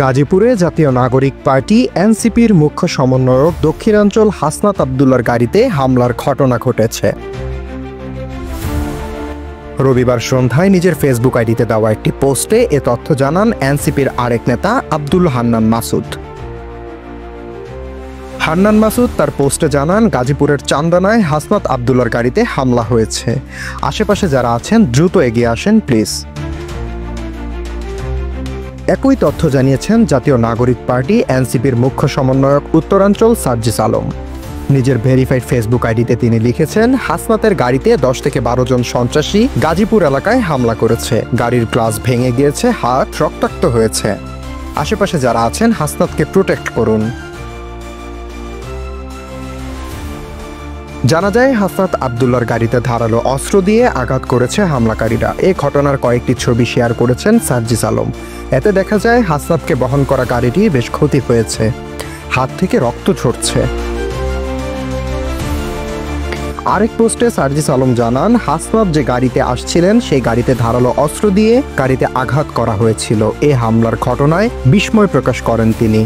গাজীপুরে জাতীয় নাগরিক পার্টি এনসিপির মুখ্য সমন্বয়ক দক্ষিণাঞ্চল হাসনাত আবদুল্লার গাড়িতে হামলার ঘটনা ঘটেছে। রবিবার সন্ধ্যায় নিজের ফেসবুক আইডিতে দেওয়া একটি পোস্টে এ তথ্য জানান এনসিপির আরেক নেতা আব্দুল হান্নান মাসুদ। হান্নান মাসুদ তার পোস্টে জানান, গাজীপুরের চান্দানায় হাসনাত আবদুল্লার গাড়িতে হামলা হয়েছে, আশেপাশে যারা আছেন দ্রুত এগিয়ে আসেন প্লিজ। একই তথ্য জানিয়েছেন জাতীয় নাগরিক পার্টি এনসিপির মুখ্য সমন্বয়ক উত্তরাঞ্চল সার্জিস আলম। নিজের ভেরিফাইড ফেসবুক আইডিতে তিনি লিখেছেন, হাসনাতের গাড়িতে 10 থেকে 12 জন সন্ত্রাসী গাজীপুর এলাকায় হামলা করেছে, গাড়ির গ্লাস ভেঙে গিয়েছে, হাত রক্তাক্ত হয়েছে, আশেপাশে যারা আছেন হাসনাতকে প্রোটেক্ট করুন। জানা যায় হাসনাত আবদুল্লার গাড়িতে ধারালো অস্ত্র দিয়ে আঘাত করেছে হামলাকারীরা। এই ঘটনার কয়েকটি ছবি শেয়ার করেছেন সার্জিস আলম। এতে দেখা যায় হাসনাতকে বহন করা গাড়িটি বেশ ক্ষতি হয়েছে, হাত থেকে রক্ত ঝরছে। আরেক পোস্টে সার্জিস আলম জানান, হাসনাত যে গাড়িতে আসছিলেন সেই গাড়িতে ধারালো অস্ত্র দিয়ে গাড়িতে আঘাত করা হয়েছিল। এ হামলার ঘটনায় বিস্ময় প্রকাশ করেন তিনি।